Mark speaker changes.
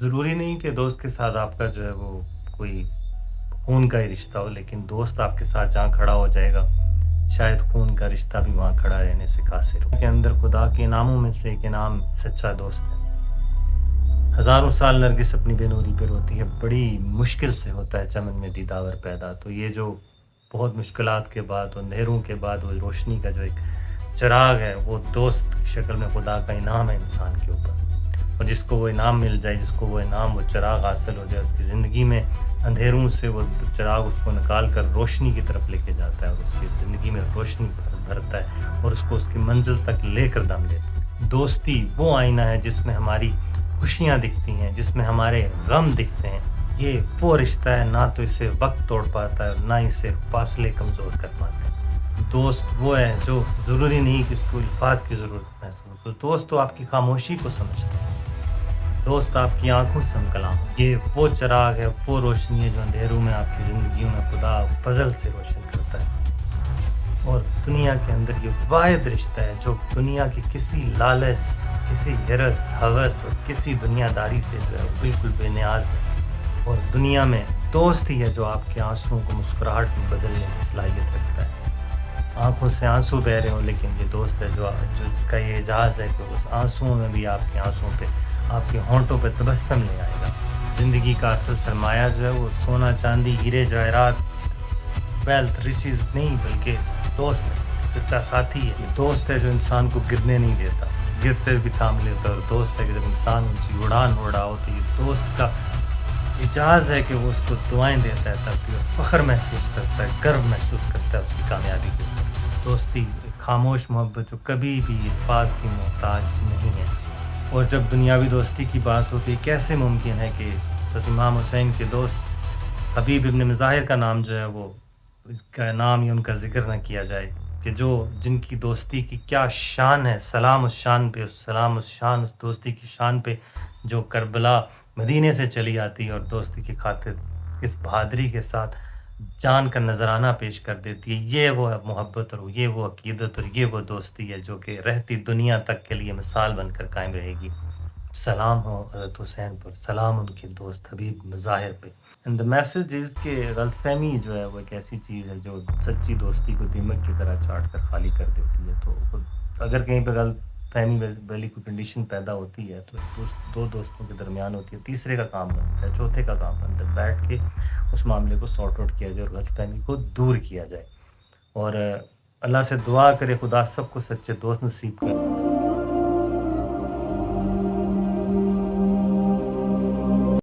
Speaker 1: ضروری نہیں کہ دوست کے ساتھ آپ کا جو ہے وہ کوئی خون کا ہی رشتہ ہو، لیکن دوست آپ کے ساتھ جہاں کھڑا ہو جائے گا، شاید خون کا رشتہ بھی وہاں کھڑا رہنے سے قاصر ہو۔ کے اندر خدا کے انعاموں میں سے ایک انعام سچا دوست ہے۔ ہزاروں سال نرگس اپنی بے نوری پہ روتی ہے، بڑی مشکل سے ہوتا ہے چمن میں دیداور پیدا۔ تو یہ جو بہت مشکلات کے بعد، اندھیروں کے بعد وہ روشنی کا جو ایک چراغ ہے، وہ دوست کی شکل میں خدا کا انعام ہے انسان کے اوپر۔ اور جس کو وہ انعام مل جائے، جس کو وہ انعام، وہ چراغ حاصل ہو جائے، اس کی زندگی میں اندھیروں سے وہ چراغ اس کو نکال کر روشنی کی طرف لے کے جاتا ہے، اور اس کی زندگی میں روشنی بھرتا ہے، اور اس کو اس کی منزل تک لے کر دم لیتا ہے۔ دوستی وہ آئینہ ہے جس میں ہماری خوشیاں دکھتی ہیں، جس میں ہمارے غم دکھتے ہیں۔ یہ وہ رشتہ ہے، نہ تو اسے وقت توڑ پاتا ہے، نہ اسے فاصلے کمزور کر پاتے ہیں۔ دوست وہ ہے جو ضروری نہیں کہ اس کو الفاظ کی ضرورت محسوس ہو، دوست تو آپ کی خاموشی کو سمجھتا ہے، دوست آپ کی آنکھوں سے ہم کلام ہے۔ یہ وہ چراغ ہے، وہ روشنی ہے جو اندھیروں میں آپ کی زندگیوں میں خدا فضل سے روشن کرتا ہے۔ اور دنیا کے اندر یہ واحد رشتہ ہے جو دنیا کی کسی لالچ، کسی ہرس، ہوس اور کسی دنیا داری سے جو ہے بالکل بے نیاز ہے۔ اور دنیا میں دوست ہی ہے جو آپ کے آنسوؤں کو مسکراہٹ میں بدلنے کی صلاحیت رکھتا ہے۔ آنکھوں سے آنسو بہ رہے ہوں، لیکن یہ دوست ہے جو جس کا یہ اعجاز ہے کہ اس آنسوؤں میں بھی آپ کے آنسوؤں پہ، آپ کے ہونٹوں پہ تبسم لے آئے گا۔ زندگی کا اصل سرمایہ جو ہے وہ سونا چاندی ہیرے جواہرات، ویلتھ ریچز نہیں، بلکہ دوست ہے، سچا ساتھی ہے۔ یہ دوست ہے جو انسان کو گرنے نہیں دیتا، گرتے بھی تھام لیتا ہے۔ اور دوست ہے کہ جب انسان اونچی اڑان اڑا ہو تو یہ دوست کا اعجاز ہے کہ وہ اس کو دعائیں دیتا ہے تاکہ وہ فخر محسوس کرتا ہے، گرو محسوس کرتا ہے اس کی کامیابی کے اوپر۔ دوستی ایک خاموش محبت جو کبھی بھی الفاظ کی محتاج نہیں ہے۔ اور جب دنیاوی دوستی کی بات ہوتی ہے، کیسے ممکن ہے کہ حضرت امام حسین کے دوست حبیب ابن مظاہر کا نام جو ہے وہ اس کا نام یا ان کا ذکر نہ کیا جائے، کہ جو جن کی دوستی کی کیا شان ہے، سلام اس شان پہ، سلام اس شان، اس دوستی کی شان پہ جو کربلا مدینے سے چلی آتی ہے اور دوستی کی خاطر کس بہادری کے ساتھ جان کا نذرانہ پیش کر دیتی ہے۔ یہ وہ محبت اور یہ وہ عقیدت اور یہ وہ دوستی ہے جو کہ رہتی دنیا تک کے لیے مثال بن کر قائم رہے گی۔ سلام ہو حضرت حسین پر، سلام ان کے دوست حبیب مظاہر پہ۔ اینڈ دا میسج از کہ غلط فہمی جو ہے وہ ایک ایسی چیز ہے جو سچی دوستی کو دیمک کی طرح چاٹ کر خالی کر دیتی ہے۔ تو اگر کہیں پہ غلط فہمی والی کوئی کنڈیشن پیدا ہوتی ہے تو دو دوستوں کے درمیان ہوتی ہے، تیسرے کا کام بنتا ہے، چوتھے کا کام بنتا ہے بیٹھ کے اس معاملے کو سارٹ آؤٹ کیا جائے اور غلط فہمی کو دور کیا جائے۔ اور اللہ سے دعا کرے خدا سب کو سچے دوست نصیب کرے۔